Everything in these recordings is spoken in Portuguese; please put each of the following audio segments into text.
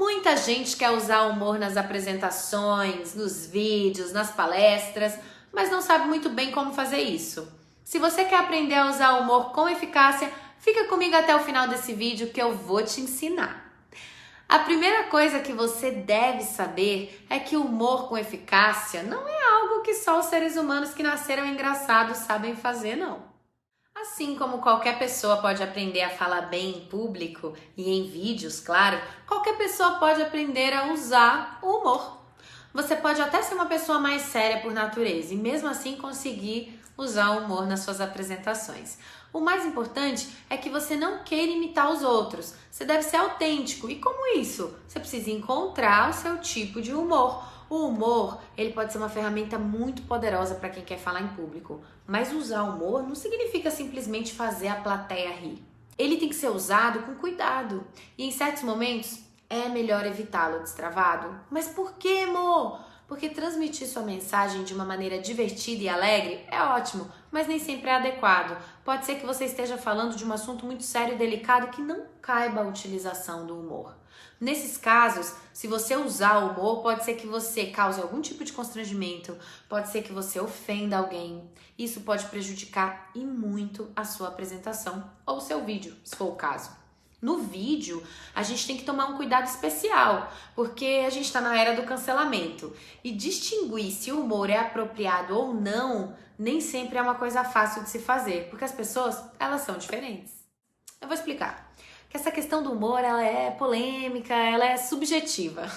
Muita gente quer usar humor nas apresentações, nos vídeos, nas palestras, mas não sabe muito bem como fazer isso. Se você quer aprender a usar o humor com eficácia, fica comigo até o final desse vídeo que eu vou te ensinar. A primeira coisa que você deve saber é que o humor com eficácia não é algo que só os seres humanos que nasceram engraçados sabem fazer, não. Assim como qualquer pessoa pode aprender a falar bem em público e em vídeos, claro, qualquer pessoa pode aprender a usar o humor. Você pode até ser uma pessoa mais séria por natureza e mesmo assim conseguir usar o humor nas suas apresentações. O mais importante é que você não queira imitar os outros. Você deve ser autêntico. E como isso? Você precisa encontrar o seu tipo de humor. O humor, ele pode ser uma ferramenta muito poderosa para quem quer falar em público. Mas usar humor não significa simplesmente fazer a plateia rir. Ele tem que ser usado com cuidado. E em certos momentos, é melhor evitá-lo destravado. Mas por quê, amor? Porque transmitir sua mensagem de uma maneira divertida e alegre é ótimo, mas nem sempre é adequado. Pode ser que você esteja falando de um assunto muito sério e delicado que não caiba a utilização do humor. Nesses casos, se você usar o humor, pode ser que você cause algum tipo de constrangimento, pode ser que você ofenda alguém. Isso pode prejudicar e muito a sua apresentação ou o seu vídeo, se for o caso. No vídeo, a gente tem que tomar um cuidado especial, porque a gente está na era do cancelamento. E distinguir se o humor é apropriado ou não, nem sempre é uma coisa fácil de se fazer, porque as pessoas, elas são diferentes. Eu vou explicar. Que essa questão do humor, ela é polêmica, ela é subjetiva.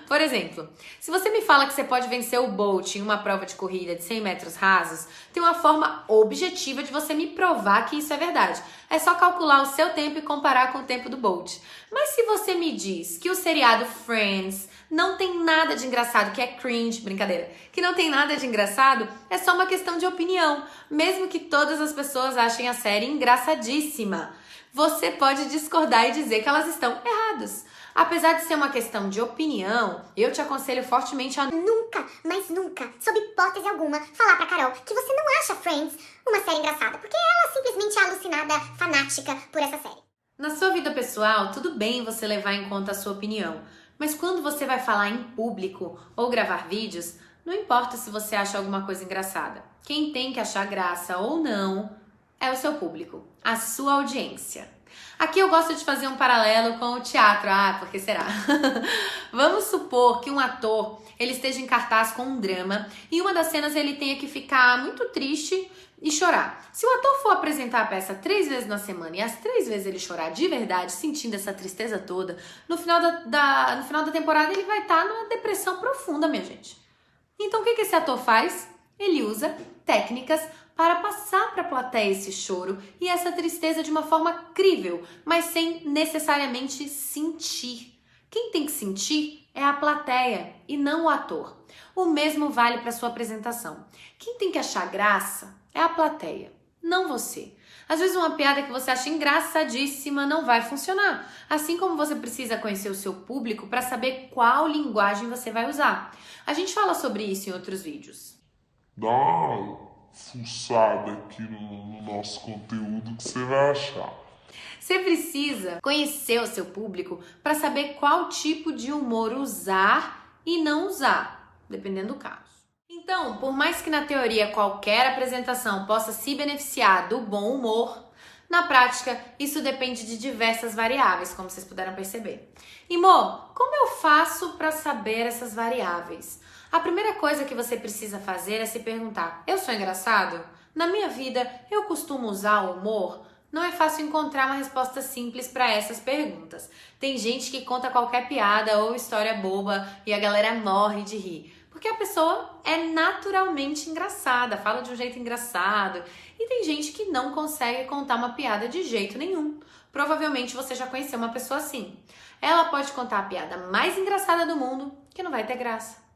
Por exemplo, se você me fala que você pode vencer o Bolt em uma prova de corrida de 100 metros rasos, tem uma forma objetiva de você me provar que isso é verdade. É só calcular o seu tempo e comparar com o tempo do Bolt. Mas se você me diz que o seriado Friends não tem nada de engraçado, que é cringe, brincadeira, que não tem nada de engraçado, é só uma questão de opinião, mesmo que todas as pessoas achem a série engraçadíssima. Você pode discordar e dizer que elas estão erradas. Apesar de ser uma questão de opinião, eu te aconselho fortemente a nunca, mas nunca, sob hipótese alguma, falar pra Carol que você não acha Friends uma série engraçada, porque ela simplesmente é alucinada, fanática por essa série. Na sua vida pessoal, tudo bem você levar em conta a sua opinião, mas quando você vai falar em público ou gravar vídeos, não importa se você acha alguma coisa engraçada. Quem tem que achar graça ou não é o seu público, a sua audiência. Aqui eu gosto de fazer um paralelo com o teatro. Ah, por que será? Vamos supor que um ator ele esteja em cartaz com um drama e em uma das cenas ele tenha que ficar muito triste e chorar. Se o ator for apresentar a peça 3 vezes na semana e as 3 vezes ele chorar de verdade, sentindo essa tristeza toda, no final da temporada ele vai estar numa depressão profunda, minha gente. Então o que esse ator faz? Ele usa técnicas para passar para a plateia esse choro e essa tristeza de uma forma crível, mas sem necessariamente sentir. Quem tem que sentir é a plateia e não o ator. O mesmo vale para sua apresentação. Quem tem que achar graça é a plateia, não você. Às vezes uma piada que você acha engraçadíssima não vai funcionar. Assim como você precisa conhecer o seu público para saber qual linguagem você vai usar. A gente fala sobre isso em outros vídeos. Fuçada aqui no nosso conteúdo que você vai achar. Você precisa conhecer o seu público para saber qual tipo de humor usar e não usar, dependendo do caso. Então, por mais que na teoria qualquer apresentação possa se beneficiar do bom humor, na prática isso depende de diversas variáveis, como vocês puderam perceber. E Mo, como eu faço para saber essas variáveis? A primeira coisa que você precisa fazer é se perguntar: eu sou engraçado? Na minha vida, eu costumo usar o humor? Não é fácil encontrar uma resposta simples para essas perguntas. Tem gente que conta qualquer piada ou história boba e a galera morre de rir. Porque a pessoa é naturalmente engraçada, fala de um jeito engraçado. E tem gente que não consegue contar uma piada de jeito nenhum. Provavelmente você já conheceu uma pessoa assim. Ela pode contar a piada mais engraçada do mundo, que não vai ter graça.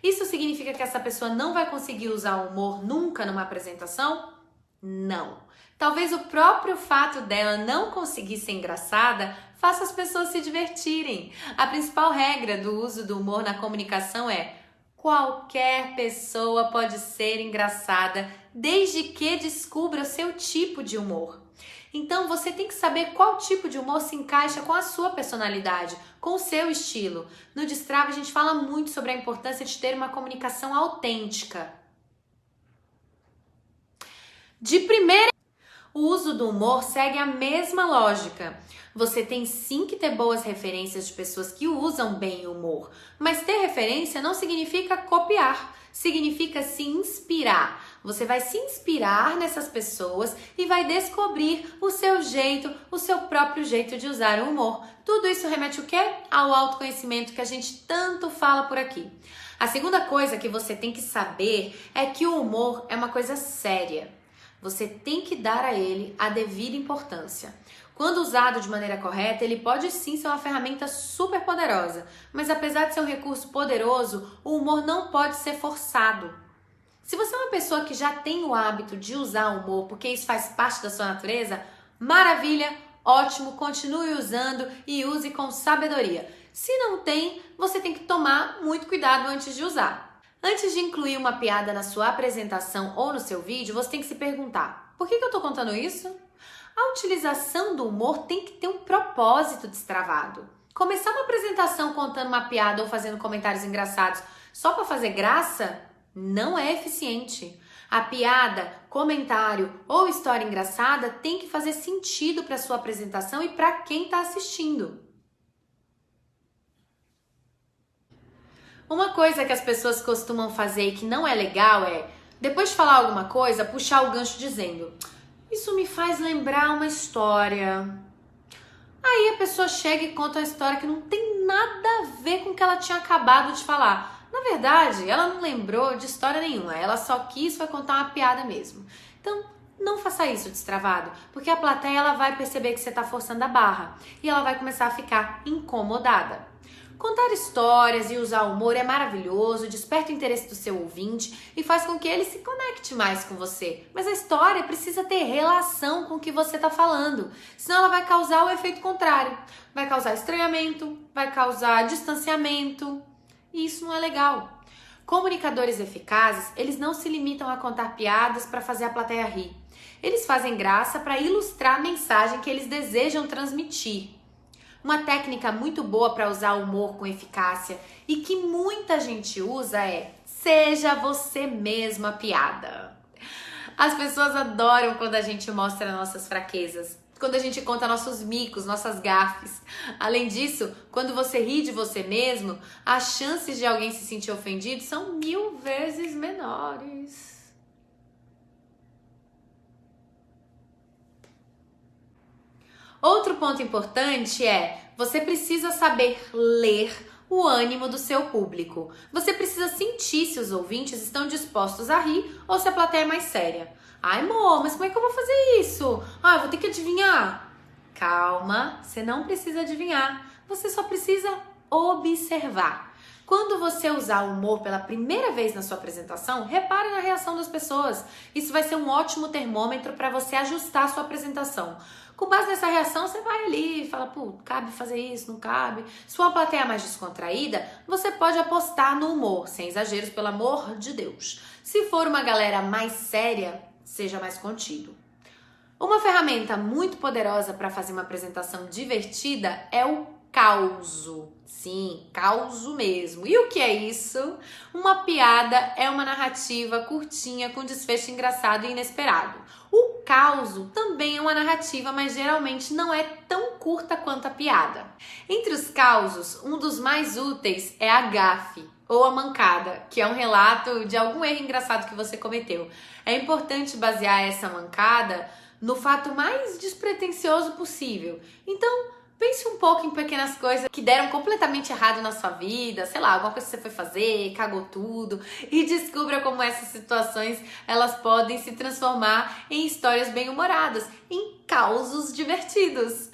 Isso significa que essa pessoa não vai conseguir usar o humor nunca numa apresentação? Não. Talvez o próprio fato dela não conseguir ser engraçada faça as pessoas se divertirem. A principal regra do uso do humor na comunicação é: qualquer pessoa pode ser engraçada desde que descubra o seu tipo de humor. Então você tem que saber qual tipo de humor se encaixa com a sua personalidade, com o seu estilo. No Destrava a gente fala muito sobre a importância de ter uma comunicação autêntica. De primeira, o uso do humor segue a mesma lógica. Você tem sim que ter boas referências de pessoas que usam bem o humor, mas ter referência não significa copiar, significa se inspirar. Você vai se inspirar nessas pessoas e vai descobrir o seu jeito, o seu próprio jeito de usar o humor. Tudo isso remete o quê? Ao autoconhecimento que a gente tanto fala por aqui. A segunda coisa que você tem que saber é que o humor é uma coisa séria. Você tem que dar a ele a devida importância. Quando usado de maneira correta, ele pode sim ser uma ferramenta super poderosa, mas apesar de ser um recurso poderoso, o humor não pode ser forçado. Se você é uma pessoa que já tem o hábito de usar o humor porque isso faz parte da sua natureza, maravilha, ótimo, continue usando e use com sabedoria. Se não tem, você tem que tomar muito cuidado antes de usar. Antes de incluir uma piada na sua apresentação ou no seu vídeo, você tem que se perguntar: por que eu estou contando isso? A utilização do humor tem que ter um propósito destravado. Começar uma apresentação contando uma piada ou fazendo comentários engraçados só para fazer graça não é eficiente. A piada, comentário ou história engraçada tem que fazer sentido para sua apresentação e para quem está assistindo. Uma coisa que as pessoas costumam fazer e que não é legal é, depois de falar alguma coisa, puxar o gancho dizendo: isso me faz lembrar uma história. Aí a pessoa chega e conta uma história que não tem nada a ver com o que ela tinha acabado de falar. Na verdade, ela não lembrou de história nenhuma, ela só quis foi contar uma piada mesmo. Então, não faça isso, destravado, porque a plateia ela vai perceber que você está forçando a barra e ela vai começar a ficar incomodada. Contar histórias e usar humor é maravilhoso, desperta o interesse do seu ouvinte e faz com que ele se conecte mais com você. Mas a história precisa ter relação com o que você está falando, senão ela vai causar o efeito contrário. Vai causar estranhamento, vai causar distanciamento e isso não é legal. Comunicadores eficazes, eles não se limitam a contar piadas para fazer a plateia rir. Eles fazem graça para ilustrar a mensagem que eles desejam transmitir. Uma técnica muito boa para usar o humor com eficácia e que muita gente usa é: seja você mesma a piada. As pessoas adoram quando a gente mostra nossas fraquezas, quando a gente conta nossos micos, nossas gafes. Além disso, quando você ri de você mesmo, as chances de alguém se sentir ofendido são 1000 vezes menores. Outro ponto importante é: você precisa saber ler o ânimo do seu público. Você precisa sentir se os ouvintes estão dispostos a rir ou se a plateia é mais séria. Ai, amor, mas como é que eu vou fazer isso? Eu vou ter que adivinhar. Calma, você não precisa adivinhar. Você só precisa observar. Quando você usar o humor pela primeira vez na sua apresentação, repare na reação das pessoas. Isso vai ser um ótimo termômetro para você ajustar a sua apresentação. Com base nessa reação, você vai ali e fala: pô, cabe fazer isso, não cabe. Se for uma plateia mais descontraída, você pode apostar no humor, sem exageros, pelo amor de Deus. Se for uma galera mais séria, seja mais contido. Uma ferramenta muito poderosa para fazer uma apresentação divertida é o causo. Sim, causo mesmo. E o que é isso? Uma piada é uma narrativa curtinha com desfecho engraçado e inesperado. O causo também é uma narrativa, mas geralmente não é tão curta quanto a piada. Entre os causos, um dos mais úteis é a gafe ou a mancada, que é um relato de algum erro engraçado que você cometeu. É importante basear essa mancada no fato mais despretensioso possível. Então, pense um pouco em pequenas coisas que deram completamente errado na sua vida, sei lá, alguma coisa que você foi fazer, cagou tudo, e descubra como essas situações elas podem se transformar em histórias bem-humoradas, em causos divertidos.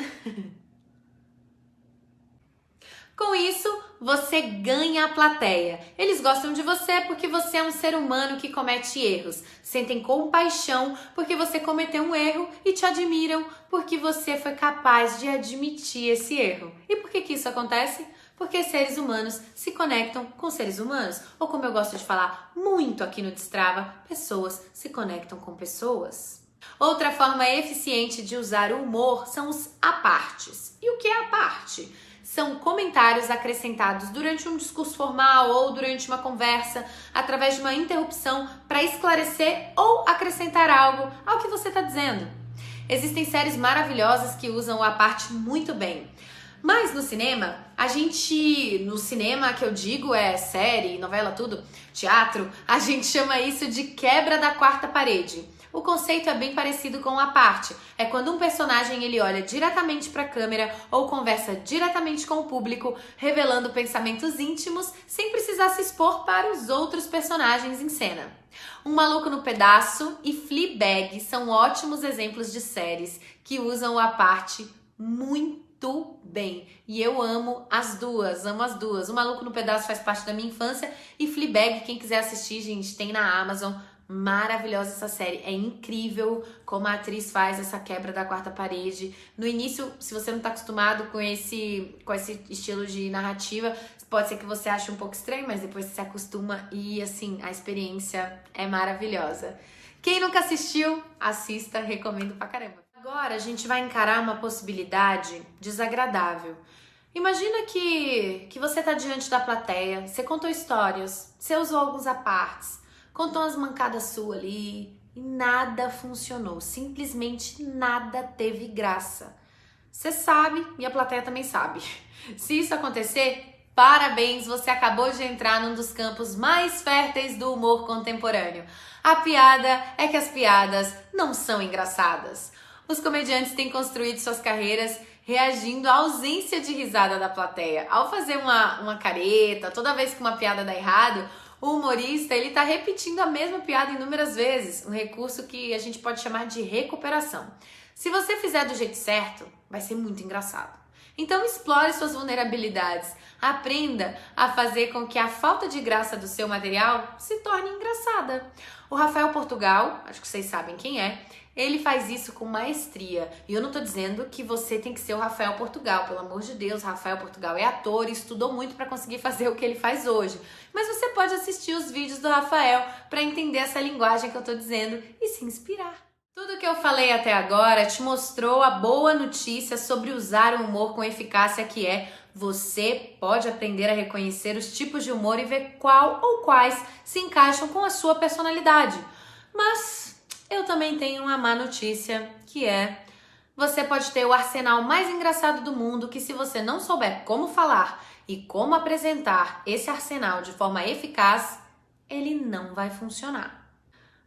Com isso, você ganha a plateia. Eles gostam de você porque você é um ser humano que comete erros. Sentem compaixão porque você cometeu um erro e te admiram porque você foi capaz de admitir esse erro. E por que isso acontece? Porque seres humanos se conectam com seres humanos. Ou como eu gosto de falar muito aqui no Destrava, pessoas se conectam com pessoas. Outra forma eficiente de usar o humor são os apartes. E o que é aparte? São comentários acrescentados durante um discurso formal ou durante uma conversa, através de uma interrupção para esclarecer ou acrescentar algo ao que você está dizendo. Existem séries maravilhosas que usam o aparte muito bem. Mas no cinema que eu digo é série, novela, tudo, teatro, a gente chama isso de quebra da quarta parede. O conceito é bem parecido com a parte. É quando um personagem ele olha diretamente para a câmera ou conversa diretamente com o público, revelando pensamentos íntimos sem precisar se expor para os outros personagens em cena. Um Maluco no Pedaço e Fleabag são ótimos exemplos de séries que usam a parte muito bem. E eu amo as duas. O Maluco no Pedaço faz parte da minha infância e Fleabag, quem quiser assistir, gente, tem na Amazon. Maravilhosa essa série, é incrível como a atriz faz essa quebra da quarta parede. No início, se você não está acostumado com esse estilo de narrativa, pode ser que você ache um pouco estranho, mas depois você se acostuma e assim, a experiência é maravilhosa. Quem nunca assistiu, assista, recomendo pra caramba. Agora a gente vai encarar uma possibilidade desagradável. Imagina que você tá diante da plateia, você contou histórias, você usou alguns apartes, contou umas mancadas suas ali e nada funcionou. Simplesmente nada teve graça. Você sabe e a plateia também sabe. Se isso acontecer, parabéns, você acabou de entrar num dos campos mais férteis do humor contemporâneo. A piada é que as piadas não são engraçadas. Os comediantes têm construído suas carreiras reagindo à ausência de risada da plateia. Ao fazer uma careta, toda vez que uma piada dá errado, o humorista, ele tá repetindo a mesma piada inúmeras vezes, um recurso que a gente pode chamar de recuperação. Se você fizer do jeito certo, vai ser muito engraçado. Então explore suas vulnerabilidades, aprenda a fazer com que a falta de graça do seu material se torne engraçada. O Rafael Portugal, acho que vocês sabem quem é, ele faz isso com maestria. E eu não tô dizendo que você tem que ser o Rafael Portugal, pelo amor de Deus, Rafael Portugal é ator e estudou muito para conseguir fazer o que ele faz hoje. Mas você pode assistir os vídeos do Rafael para entender essa linguagem que eu tô dizendo e se inspirar. Tudo que eu falei até agora te mostrou a boa notícia sobre usar o humor com eficácia, que é você pode aprender a reconhecer os tipos de humor e ver qual ou quais se encaixam com a sua personalidade. Mas eu também tenho uma má notícia, que é você pode ter o arsenal mais engraçado do mundo, que se você não souber como falar e como apresentar esse arsenal de forma eficaz, ele não vai funcionar.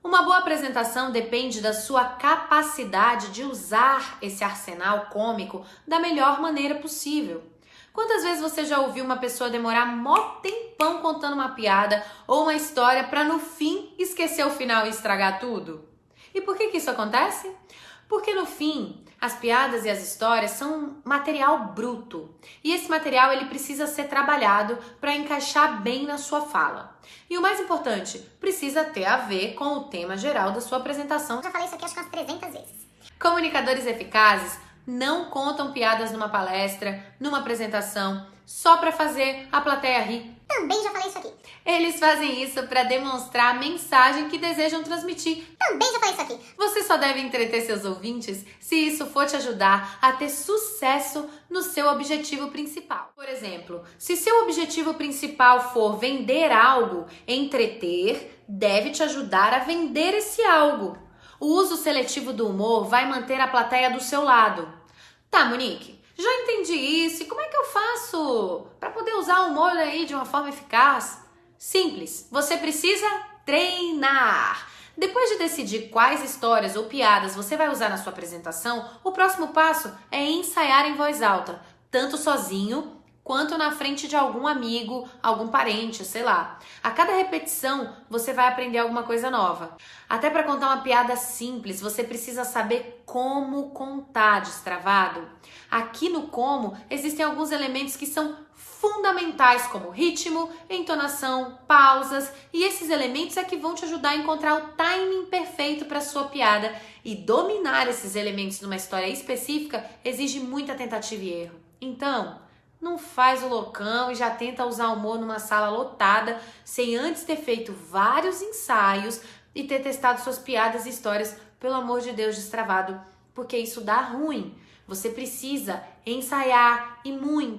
Uma boa apresentação depende da sua capacidade de usar esse arsenal cômico da melhor maneira possível. Quantas vezes você já ouviu uma pessoa demorar mó tempão contando uma piada ou uma história para no fim esquecer o final e estragar tudo? E por que isso acontece? Porque no fim, as piadas e as histórias são material bruto. E esse material ele precisa ser trabalhado para encaixar bem na sua fala. E o mais importante, precisa ter a ver com o tema geral da sua apresentação. Eu já falei isso aqui acho que umas 300 vezes. Comunicadores eficazes não contam piadas numa palestra, numa apresentação, só para fazer a plateia rir. Também já falei isso aqui. Eles fazem isso para demonstrar a mensagem que desejam transmitir. Também já falei isso aqui. Você só deve entreter seus ouvintes se isso for te ajudar a ter sucesso no seu objetivo principal. Por exemplo, se seu objetivo principal for vender algo, entreter deve te ajudar a vender esse algo. O uso seletivo do humor vai manter a plateia do seu lado. Tá, Monique, já entendi isso. E como é que eu faço para poder usar o humor aí de uma forma eficaz? Simples, você precisa treinar. Depois de decidir quais histórias ou piadas você vai usar na sua apresentação, o próximo passo é ensaiar em voz alta, tanto sozinho quanto na frente de algum amigo, algum parente, sei lá. A cada repetição, você vai aprender alguma coisa nova. Até para contar uma piada simples, você precisa saber como contar destravado. Aqui no como, existem alguns elementos que são fundamentais, como ritmo, entonação, pausas, e esses elementos é que vão te ajudar a encontrar o timing perfeito para sua piada, e dominar esses elementos numa história específica exige muita tentativa e erro. Então, não faz o loucão e já tenta usar humor numa sala lotada sem antes ter feito vários ensaios e ter testado suas piadas e histórias pelo amor de Deus, destravado, porque isso dá ruim. Você precisa ensaiar e muito.